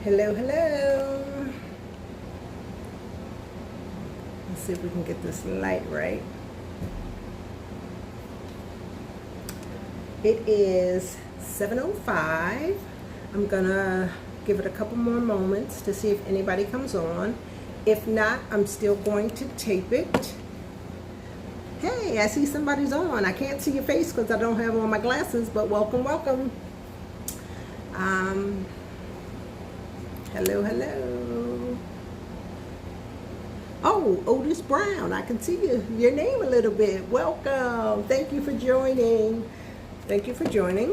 Hello, hello. Let's see if we can get this light right. It is 7:05. I'm gonna give it a couple more moments to see if anybody comes on. If not, I'm still going to tape it. Hey, I see somebody's on. I can't see your face because I don't have on my glasses, but welcome, welcome. Hello, hello. Oh, Otis Brown, I can see your name a little bit. Welcome. Thank you for joining. Thank you for joining.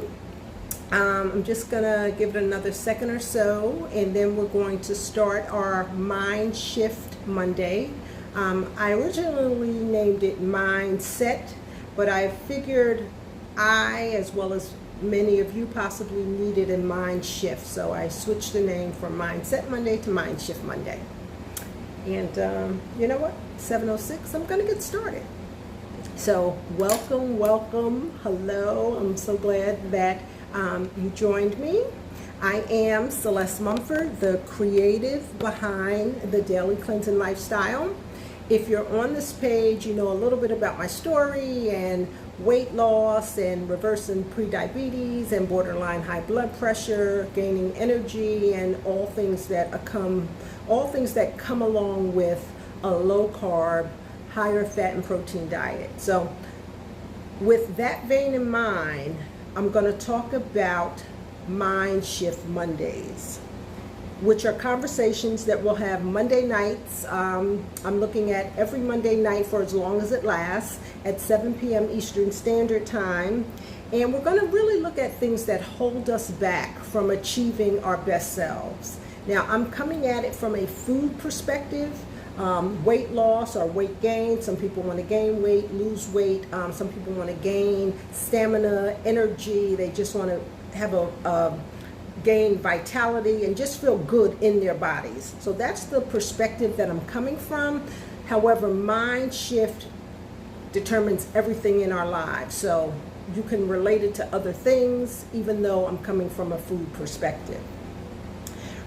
I'm just gonna give it another second or so, and then we're going to start our Mindshift Monday. I originally named it Mindset, but I figured I, as well as many of you, possibly needed a mind shift, so I switched the name from Mindset Monday to Mindshift Monday. And you know what? 7:06. I'm gonna get started. So welcome, welcome, hello. I'm so glad that you joined me. I am Celeste Mumford, the creative behind the Daily Cleansing Lifestyle. If you're on this page, you know a little bit about my story and weight loss and reversing prediabetes and borderline high blood pressure, gaining energy, and all things that come along with a low carb, higher fat and protein diet. So with that vein in mind, I'm going to talk about Mindshift Mondays, which are conversations that we'll have Monday nights. I'm looking at every Monday night for as long as it lasts at 7 p.m. Eastern Standard Time. And we're going to really look at things that hold us back from achieving our best selves. Now, I'm coming at it from a food perspective, weight loss or weight gain. Some people want to gain weight, lose weight. Some people want to gain stamina, energy. They just want to have gain vitality and just feel good in their bodies. So that's the perspective that I'm coming from. However, mind shift determines everything in our lives. So you can relate it to other things, even though I'm coming from a food perspective.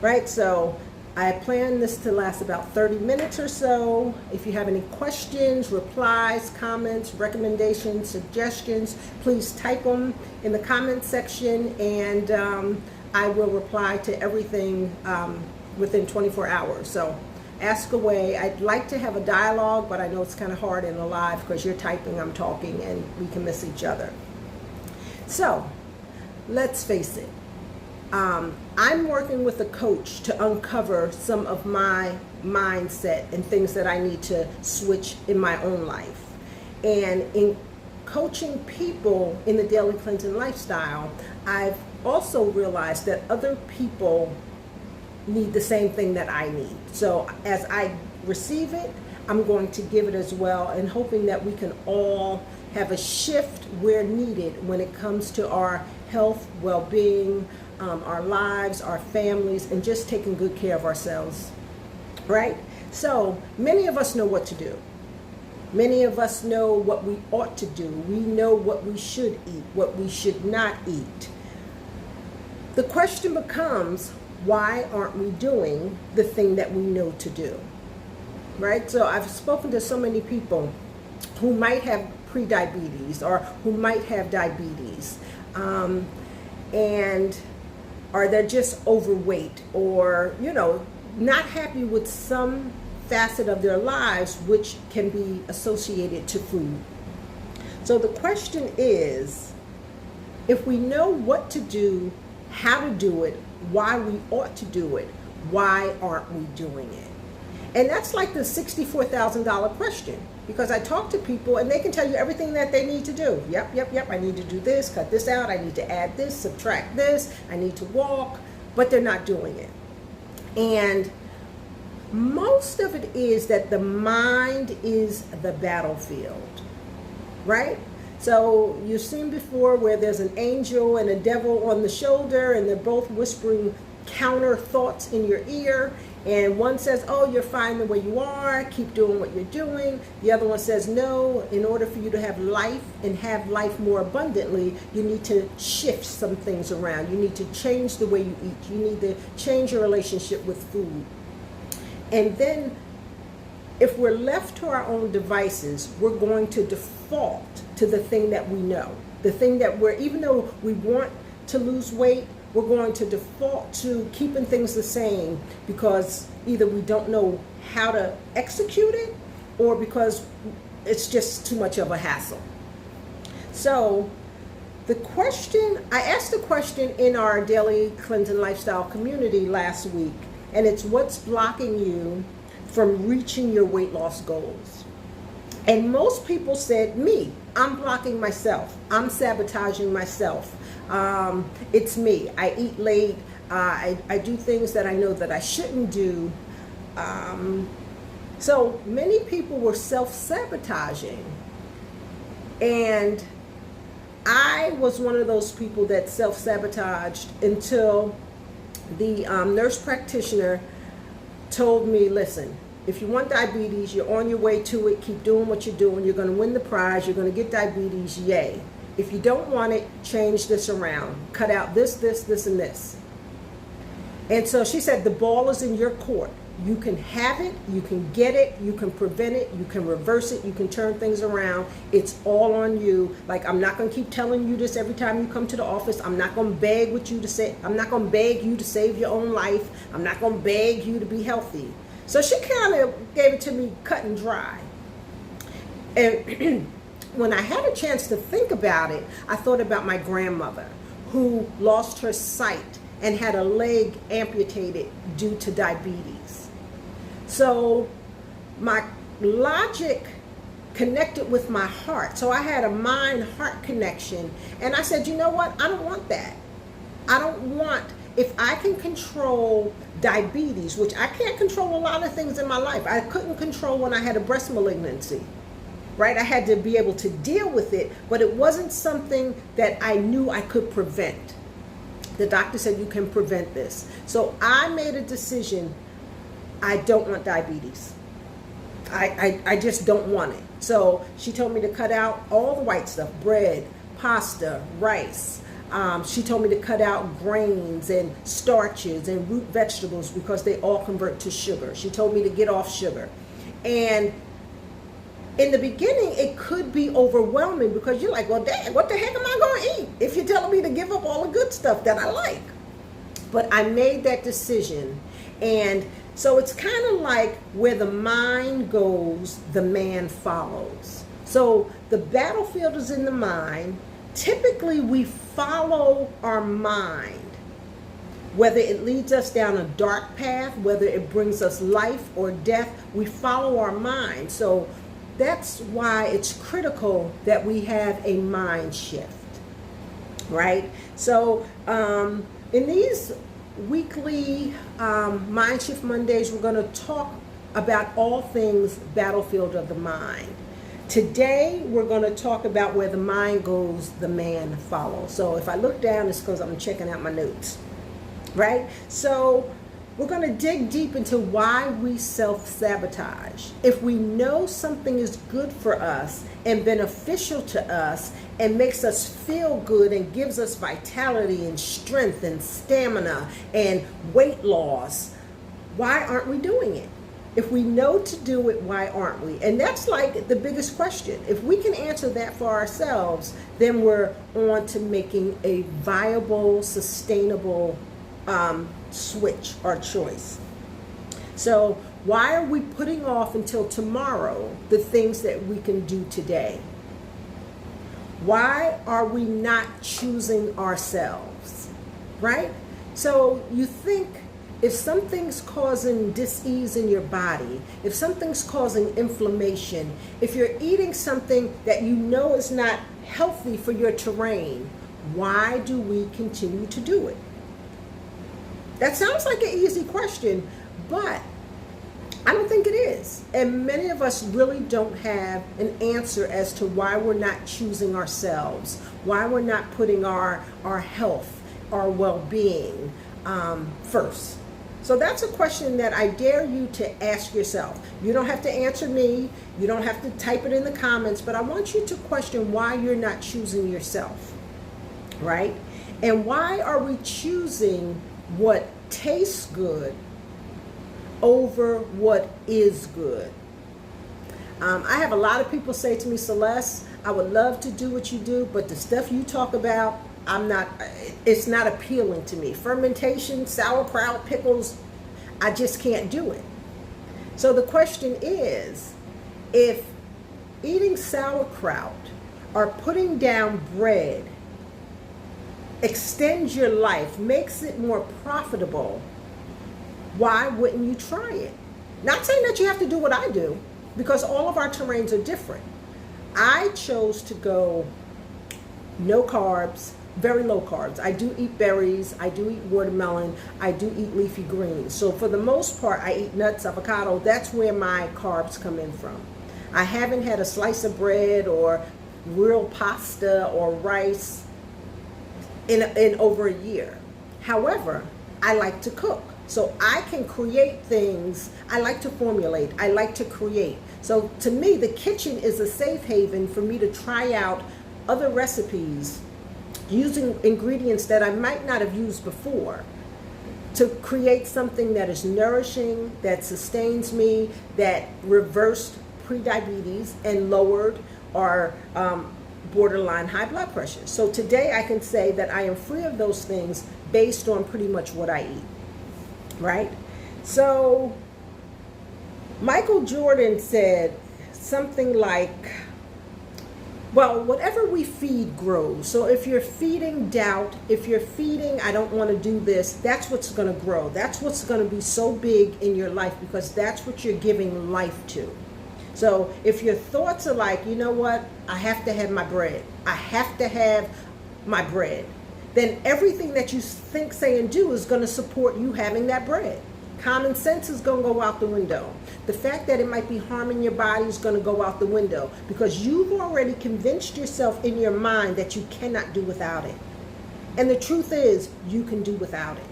Right? So I plan this to last about 30 minutes or so. If you have any questions, replies, comments, recommendations, suggestions, please type them in the comment section, and I will reply to everything within 24 hours. So ask away. I'd like to have a dialogue, but I know it's kind of hard in a live because you're typing, I'm talking, and we can miss each other. So let's face it. I'm working with a coach to uncover some of my mindset and things that I need to switch in my own life. And in coaching people in the Daily Cleansing Lifestyle, I've also realized that other people need the same thing that I need. So as I receive it, I'm going to give it as well, and hoping that we can all have a shift where needed when it comes to our health, well-being, our lives, our families, and just taking good care of ourselves, right? So many of us know what to do. Many of us know what we ought to do. We know what we should eat, what we should not eat. The question becomes, why aren't we doing the thing that we know to do, right? So I've spoken to so many people who might have prediabetes or who might have diabetes, and or they're just overweight, or, you know, not happy with some facet of their lives which can be associated to food. So the question is, if we know what to do, how to do it, why we ought to do it, why aren't we doing it? And that's like the $64,000 question, because I talk to people and they can tell you everything that they need to do. Yep, I need to do this, cut this out, I need to add this, subtract this, I need to walk, but they're not doing it. And most of it is that the mind is the battlefield, right? So you've seen before where there's an angel and a devil on the shoulder, and they're both whispering counter thoughts in your ear. And one says, oh, you're fine the way you are, keep doing what you're doing. The other one says, no, in order for you to have life and have life more abundantly, you need to shift some things around. You need to change the way you eat. You need to change your relationship with food. And then if we're left to our own devices, we're going to default to the thing that we know. The thing that even though we want to lose weight, we're going to default to keeping things the same because either we don't know how to execute it or because it's just too much of a hassle. So I asked the question in our daily cleansing lifestyle community last week, and it's what's blocking you from reaching your weight loss goals. And most people said, me, I'm blocking myself. I'm sabotaging myself. It's me. I eat late. I do things that I know that I shouldn't do. So many people were self-sabotaging. And I was one of those people that self-sabotaged until the nurse practitioner told me, listen, if you want diabetes, you're on your way to it, keep doing what you're doing, you're going to win the prize, you're going to get diabetes, yay. If you don't want it, change this around. Cut out this, and this. And so she said, the ball is in your court. You can have it, you can get it, you can prevent it, you can reverse it, you can turn things around. It's all on you. Like, I'm not going to keep telling you this every time you come to the office. I'm not going to beg you to save your own life. I'm not going to beg you to be healthy. So she kind of gave it to me cut and dry. And when I had a chance to think about it, I thought about my grandmother who lost her sight and had a leg amputated due to diabetes. So my logic connected with my heart. So I had a mind-heart connection. And I said, you know what? I don't want that. I don't want, if I can control diabetes, which I can't control a lot of things in my life. I couldn't control when I had a breast malignancy, right? I had to be able to deal with it, but it wasn't something that I knew I could prevent. The doctor said, you can prevent this. So I made a decision. I don't want diabetes. I just don't want it. So she told me to cut out all the white stuff, bread, pasta, rice. She told me to cut out grains and starches and root vegetables because they all convert to sugar. She told me to get off sugar. And in the beginning, it could be overwhelming because you're like, well, dang, what the heck am I going to eat if you're telling me to give up all the good stuff that I like? But I made that decision. And so it's kind of like where the mind goes, the man follows. So the battlefield is in the mind. Typically, we follow our mind, whether it leads us down a dark path, whether it brings us life or death, we follow our mind. So that's why it's critical that we have a mind shift, right? So in these weekly Mindshift Mondays, we're going to talk about all things battlefield of the mind. Today, we're going to talk about where the mind goes, the man follows. So if I look down, it's because I'm checking out my notes, right? So we're going to dig deep into why we self-sabotage. If we know something is good for us and beneficial to us and makes us feel good and gives us vitality and strength and stamina and weight loss, why aren't we doing it? If we know to do it, why aren't we? And that's like the biggest question. If we can answer that for ourselves, then we're on to making a viable, sustainable switch or choice. So why are we putting off until tomorrow the things that we can do today? Why are we not choosing ourselves, right? So you think, if something's causing dis-ease in your body, if something's causing inflammation, if you're eating something that you know is not healthy for your terrain, why do we continue to do it? That sounds like an easy question, but I don't think it is. And many of us really don't have an answer as to why we're not choosing ourselves, why we're not putting our health, our well-being, first? So that's a question that I dare you to ask yourself. You don't have to answer me. You don't have to type it in the comments, but I want you to question why you're not choosing yourself, right? And why are we choosing what tastes good over what is good? I have a lot of people say to me, Celeste, I would love to do what you do, but the stuff you talk about, it's not appealing to me. Fermentation, sauerkraut, pickles, I just can't do it. So the question is, if eating sauerkraut or putting down bread extends your life, makes it more profitable, why wouldn't you try it? Not saying that you have to do what I do, because all of our terrains are different. I chose to go no carbs, very low carbs. I do eat berries, I do eat watermelon, I do eat leafy greens. So for the most part, I eat nuts, avocado. That's where my carbs come in from. I haven't had a slice of bread or real pasta or rice in over a year. However, I like to cook. So I can create things. I like to formulate. I like to create. So to me, the kitchen is a safe haven for me to try out other recipes using ingredients that I might not have used before to create something that is nourishing, that sustains me, that reversed prediabetes and lowered our borderline high blood pressure. So today I can say that I am free of those things based on pretty much what I eat, right? So Michael Jordan said something like, well, whatever we feed grows. So if you're feeding doubt, if you're feeding, I don't want to do this, that's what's going to grow. That's what's going to be so big in your life, because that's what you're giving life to. So if your thoughts are like, you know what, I have to have my bread, I have to have my bread, then everything that you think, say, and do is going to support you having that bread. Common sense is going to go out the window. The fact that it might be harming your body is going to go out the window, because you've already convinced yourself in your mind that you cannot do without it. And the truth is, you can do without it.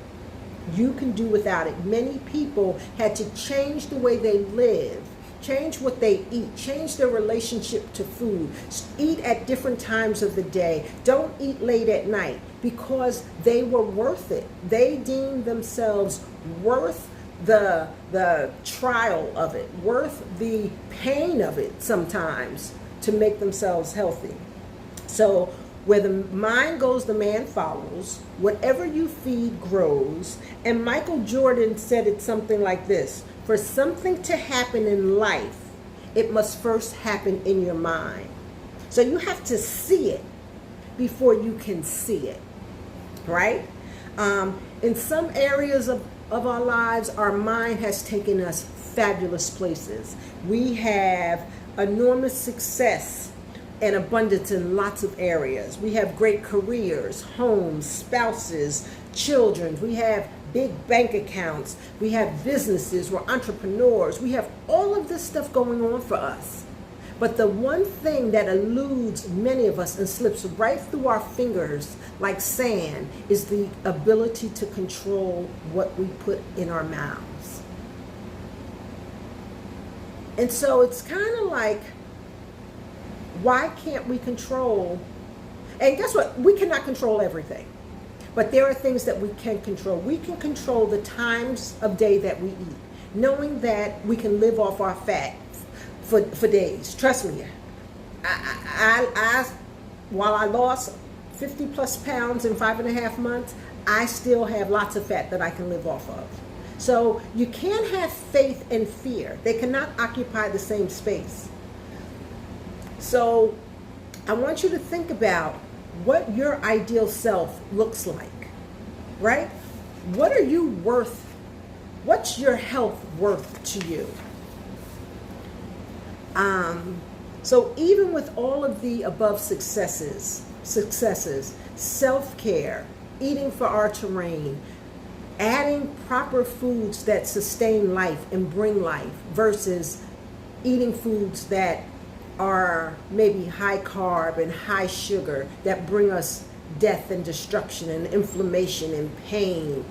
You can do without it. Many people had to change the way they live, change what they eat, change their relationship to food, eat at different times of the day, don't eat late at night, because they were worth it. They deemed themselves worth the trial of it, worth the pain of it sometimes, to make themselves healthy. So where the mind goes, the man follows. Whatever you feed grows. And Michael Jordan said it something like this: for something to happen in life, it must first happen in your mind. So you have to see it before you can see it, right? In some areas of our lives, our mind has taken us fabulous places. We have enormous success and abundance in lots of areas. We have great careers, homes, spouses, children. We have big bank accounts. We have businesses. We're entrepreneurs. We have all of this stuff going on for us. But the one thing that eludes many of us and slips right through our fingers like sand is the ability to control what we put in our mouths. And so it's kind of like, why can't we control? And guess what? We cannot control everything. But there are things that we can control. We can control the times of day that we eat, knowing that we can live off our fat for days. Trust me. While I lost 50 plus pounds in 5.5 months, I still have lots of fat that I can live off of. So you can't have faith and fear. They cannot occupy the same space. So I want you to think about what your ideal self looks like, right? What are you worth? What's your health worth to you? So even with all of the above successes, self-care, eating for our terrain, adding proper foods that sustain life and bring life versus eating foods that are maybe high carb and high sugar that bring us death and destruction and inflammation and pain,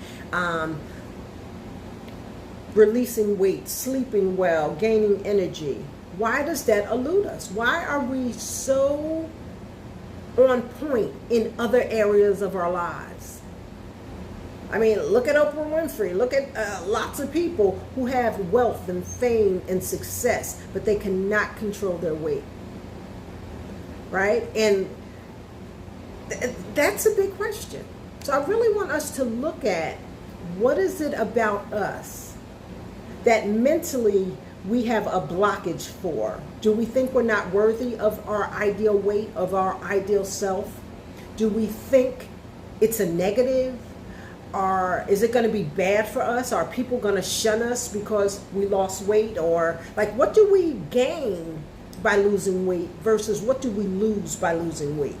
releasing weight, sleeping well, gaining energy. Why does that elude us? Why are we so on point in other areas of our lives? I mean, look at Oprah Winfrey. Look at lots of people who have wealth and fame and success, but they cannot control their weight, right? And that's a big question. So I really want us to look at, what is it about us that mentally we have a blockage for? Do we think we're not worthy of our ideal weight, of our ideal self? Do we think it's a negative? Or is it going to be bad for us? Are people going to shun us because we lost weight? Or like, what do we gain by losing weight versus what do we lose by losing weight?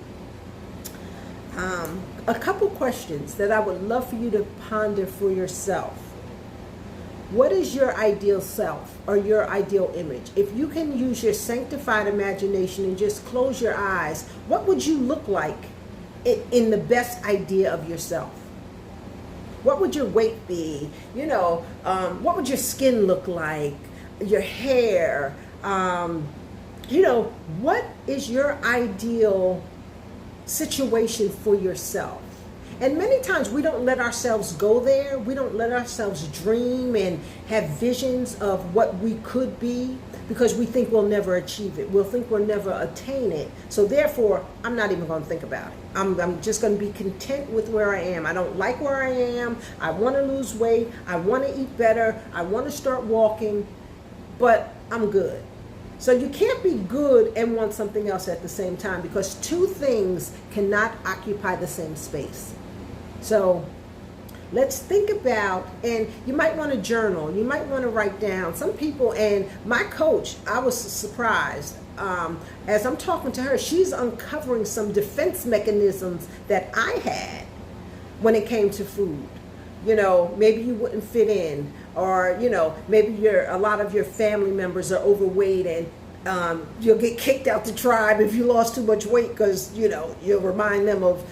A couple questions that I would love for you to ponder for yourself. What is your ideal self or your ideal image? If you can use your sanctified imagination and just close your eyes, what would you look like in the best idea of yourself? What would your weight be? What would your skin look like? Your hair? What is your ideal situation for yourself? And many times we don't let ourselves go there. We don't let ourselves dream and have visions of what we could be because we think we'll never achieve it. We'll think we'll never attain it. So therefore, I'm not even going to think about it. I'm just going to be content with where I am. I don't like where I am. I want to lose weight. I want to eat better. I want to start walking, but I'm good. So you can't be good and want something else at the same time, because two things cannot occupy the same space. So let's think about, and you might want to journal, you might want to write down. Some people, and my coach, I was surprised. As I'm talking to her, she's uncovering some defense mechanisms that I had when it came to food. Maybe you wouldn't fit in, or, maybe a lot of your family members are overweight and you'll get kicked out the tribe if you lost too much weight because, you'll remind them of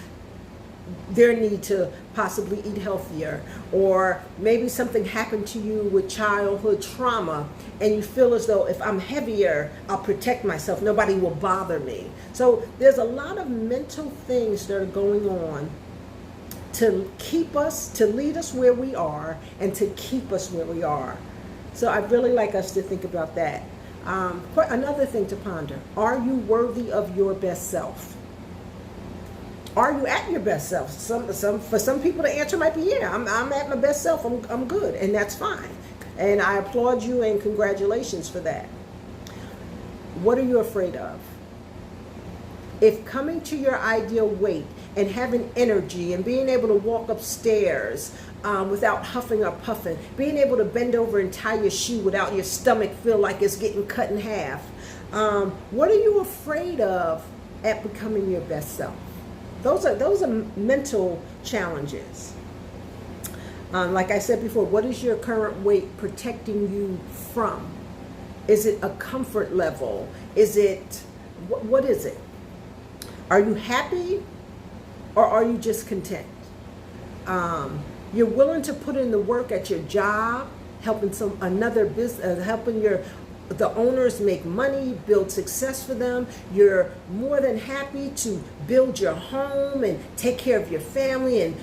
their need to possibly eat healthier. Or maybe something happened to you with childhood trauma and you feel as though if I'm heavier, I'll protect myself. Nobody will bother me. So there's a lot of mental things that are going on to keep us, to lead us where we are and to keep us where we are. So I'd really like us to think about that. Another thing to ponder: are you worthy of your best self? Are you at your best self? For some people, the answer might be, yeah, I'm at my best self. I'm good, and that's fine. And I applaud you and congratulations for that. What are you afraid of? If coming to your ideal weight and having energy and being able to walk upstairs without huffing or puffing, being able to bend over and tie your shoe without your stomach feel like it's getting cut in half, what are you afraid of at becoming your best self? Those are mental challenges. Like I said before, what is your current weight protecting you from? Is it a comfort level? Is it, what is it? Are you happy or are you just content? You're willing to put in the work at your job, helping another business, helping the owners make money, build success for them. You're more than happy to build your home and take care of your family and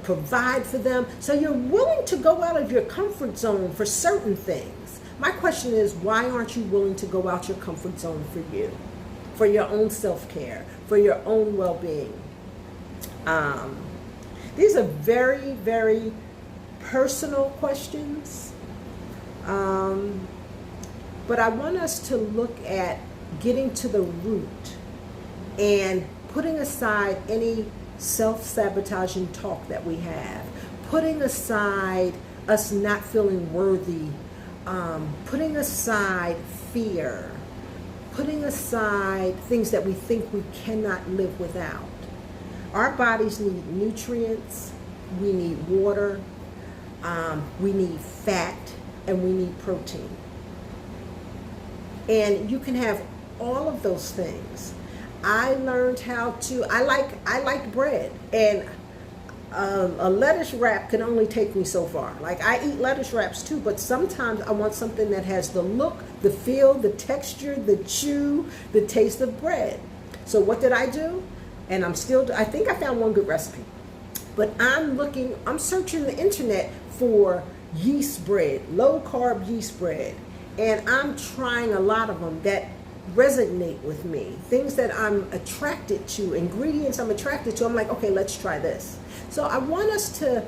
provide for them. So you're willing to go out of your comfort zone for certain things. My question is, why aren't you willing to go out your comfort zone for you, for your own self-care, for your own well-being? These are very, very personal questions. But I want us to look at getting to the root and putting aside any self-sabotaging talk that we have, putting aside us not feeling worthy, putting aside fear, putting aside things that we think we cannot live without. Our bodies need nutrients, we need water, we need fat, and we need protein. And you can have all of those things. I learned how to, I like bread, and a lettuce wrap can only take me so far. Like, I eat lettuce wraps too, but sometimes I want something that has the look, the feel, the texture, the chew, the taste of bread. So what did I do? And I think I found one good recipe. But I'm searching the internet for yeast bread, low carb yeast bread. And I'm trying a lot of them that resonate with me. Things that I'm attracted to, ingredients I'm attracted to. I'm like, okay, let's try this. So I want us to,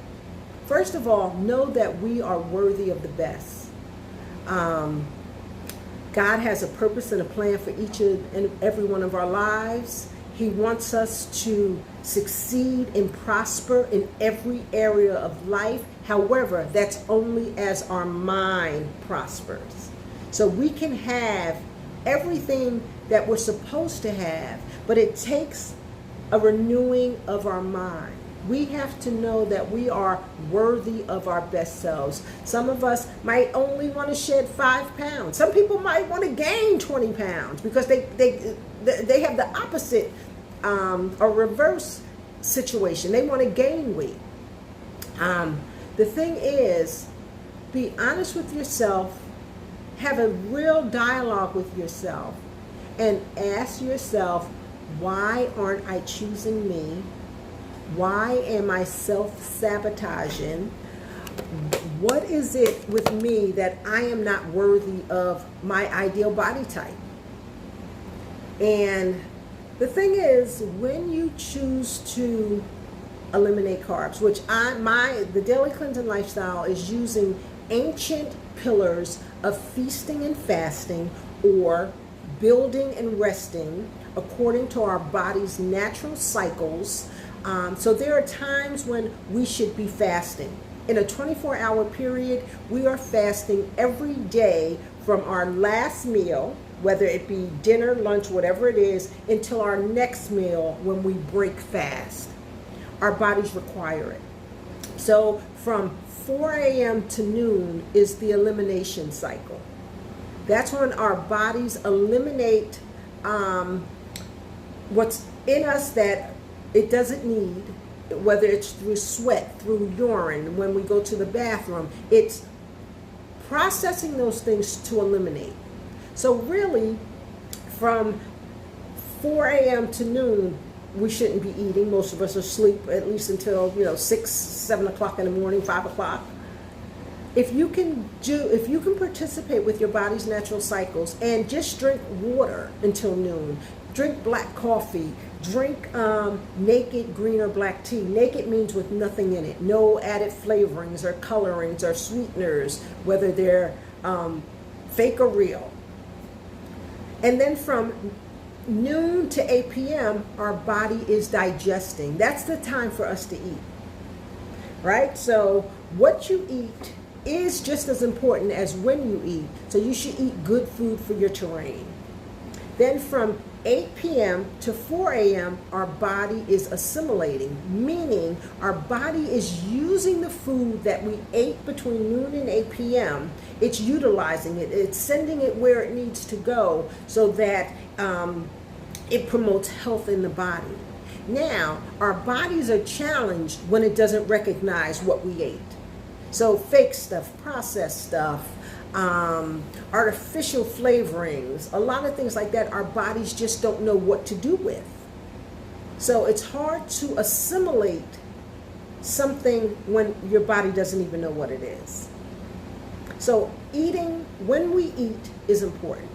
first of all, know that we are worthy of the best. God has a purpose and a plan for each and every one of our lives. He wants us to succeed and prosper in every area of life. However, that's only as our mind prospers. So we can have everything that we're supposed to have, but it takes a renewing of our mind. We have to know that we are worthy of our best selves. Some of us might only want to shed 5 pounds. Some people might want to gain 20 pounds because they have the opposite or reverse situation. They want to gain weight. The thing is, be honest with yourself, have a real dialogue with yourself, and ask yourself, why aren't I choosing me? Why am I self-sabotaging? What is it with me that I am not worthy of my ideal body type? And the thing is, when you choose to eliminate carbs, which the Daily Cleansing Lifestyle is using ancient pillars of feasting and fasting, or building and resting according to our body's natural cycles. So there are times when we should be fasting. In a 24-hour period, we are fasting every day from our last meal, whether it be dinner, lunch, whatever it is, until our next meal when we break fast. Our bodies require it. So from 4 a.m. to noon is the elimination cycle. That's when our bodies eliminate what's in us that it doesn't need, whether it's through sweat, through urine, when we go to the bathroom. It's processing those things to eliminate. So really, from 4 a.m. to noon, we shouldn't be eating. Most of us are asleep at least until 6, 7 o'clock in the morning, 5 o'clock. If you can participate with your body's natural cycles and just drink water until noon, drink black coffee, drink naked green or black tea. Naked means with nothing in it, no added flavorings or colorings or sweeteners, whether they're fake or real. And then from noon to 8 p.m., our body is digesting. That's the time for us to eat, right? So what you eat is just as important as when you eat. So you should eat good food for your terrain. Then from 8 p.m. to 4 a.m., our body is assimilating, meaning our body is using the food that we ate between noon and 8 p.m. It's utilizing it. It's sending it where it needs to go so that it promotes health in the body. Now, our bodies are challenged when it doesn't recognize what we ate. So fake stuff, processed stuff, artificial flavorings, a lot of things like that, our bodies just don't know what to do with. So it's hard to assimilate something when your body doesn't even know what it is. So eating, when we eat, is important.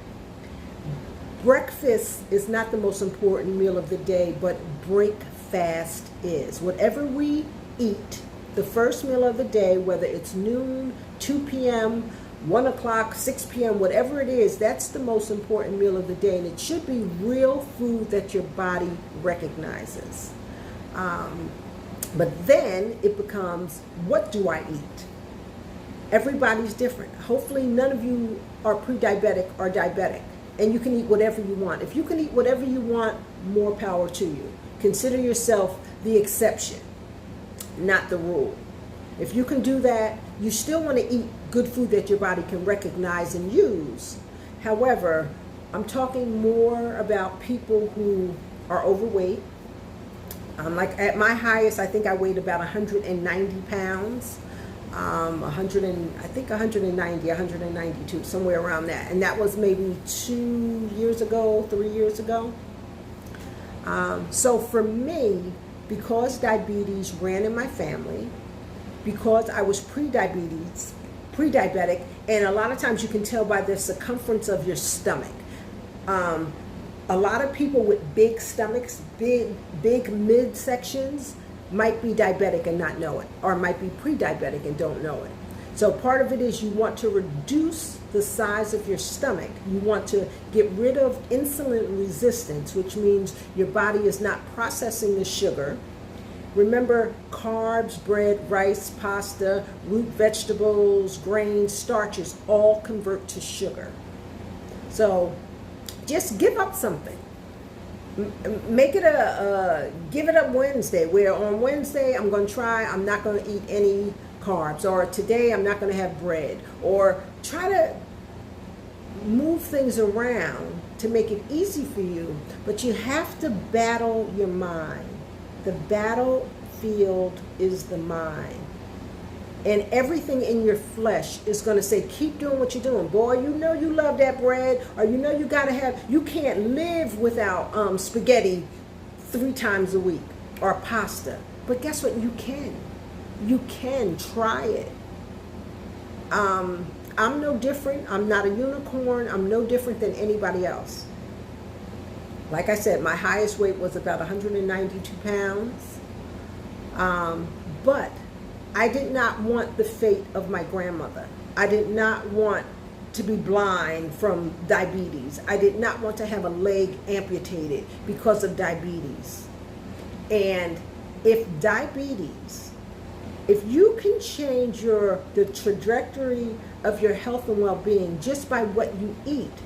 Breakfast is not the most important meal of the day, but breakfast is. Whatever we eat, the first meal of the day, whether it's noon, 2 p.m., 1 o'clock, 6 p.m., whatever it is, that's the most important meal of the day. And it should be real food that your body recognizes. But then it becomes, what do I eat? Everybody's different. Hopefully none of you are pre-diabetic or diabetic, and you can eat whatever you want. If you can eat whatever you want, more power to you. Consider yourself the exception, not the rule. If you can do that, you still want to eat good food that your body can recognize and use. However, I'm talking more about people who are overweight. Like at my highest, I think I weighed about 190 pounds. 190, 192, somewhere around that. And that was maybe 2 years ago, 3 years ago. So for me, because diabetes ran in my family, because I was pre-diabetic, and a lot of times you can tell by the circumference of your stomach. A lot of people with big stomachs, big midsections, might be diabetic and not know it, or might be pre-diabetic and don't know it. So part of it is you want to reduce the size of your stomach. You want to get rid of insulin resistance, which means your body is not processing the sugar. Remember, carbs, bread, rice, pasta, root vegetables, grains, starches all convert to sugar. So just give up something. Make it give it up Wednesday, where on Wednesday I'm not going to eat any carbs, or today I'm not going to have bread, or try to move things around to make it easy for you. But you have to battle your mind. The battlefield is the mind. And everything in your flesh is going to say, keep doing what you're doing. Boy, you know you love that bread, or you know you can't live without spaghetti 3 times a week, or pasta. But guess what? You can. You can try it. I'm no different. I'm not a unicorn. I'm no different than anybody else. Like I said, my highest weight was about 192 pounds. But I did not want the fate of my grandmother. I did not want to be blind from diabetes. I did not want to have a leg amputated because of diabetes. And if you can change the trajectory of your health and well-being just by what you eat,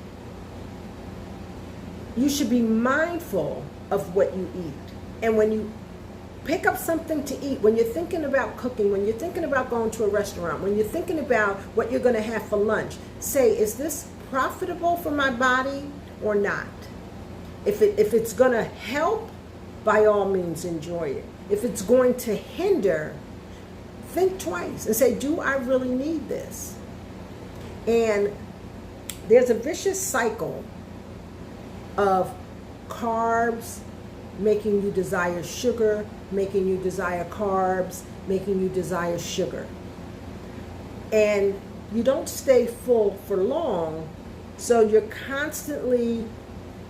you should be mindful of what you eat. And when you pick up something to eat, when you're thinking about cooking, when you're thinking about going to a restaurant, when you're thinking about what you're going to have for lunch, say, is this profitable for my body or not? If it's going to help, by all means enjoy it. If it's going to hinder, think twice and say, do I really need this? And there's a vicious cycle of carbs making you desire sugar, making you desire carbs, making you desire sugar. And you don't stay full for long, so you're constantly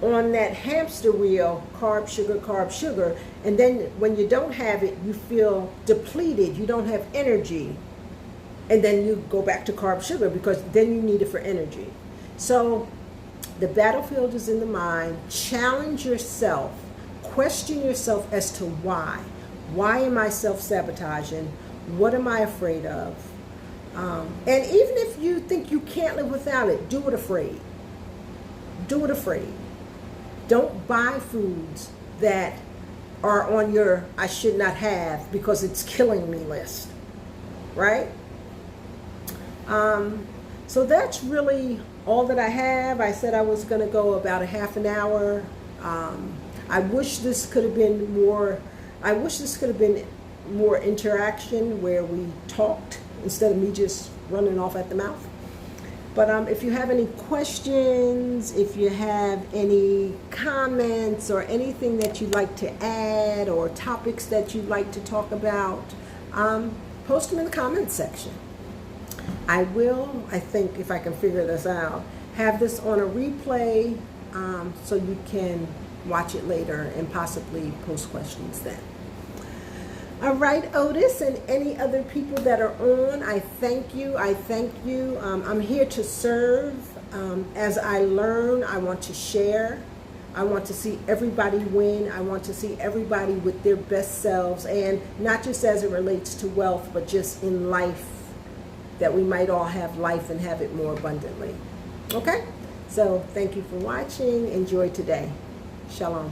on that hamster wheel, carb, sugar, and then when you don't have it, you feel depleted, you don't have energy, and then you go back to carb, sugar, because then you need it for energy. So the battlefield is in the mind. Challenge yourself. Question yourself as to why. Why am I self-sabotaging? What am I afraid of? And even if you think you can't live without it, do it afraid. Do it afraid. Don't buy foods that are on your I should not have because it's killing me list. Right? So that's really all that I have. I said I was going to go about a half an hour. I wish this could have been more interaction where we talked instead of me just running off at the mouth. But if you have any questions, if you have any comments or anything that you'd like to add or topics that you'd like to talk about, post them in the comments section. I will, I think, if I can figure this out, have this on a replay so you can watch it later and possibly post questions then. All right, Otis and any other people that are on, I thank you. I'm here to serve. As I learn, I want to share. I want to see everybody win. I want to see everybody with their best selves, and not just as it relates to wealth, but just in life, that we might all have life and have it more abundantly. Okay? So thank you for watching. Enjoy today. Shalom.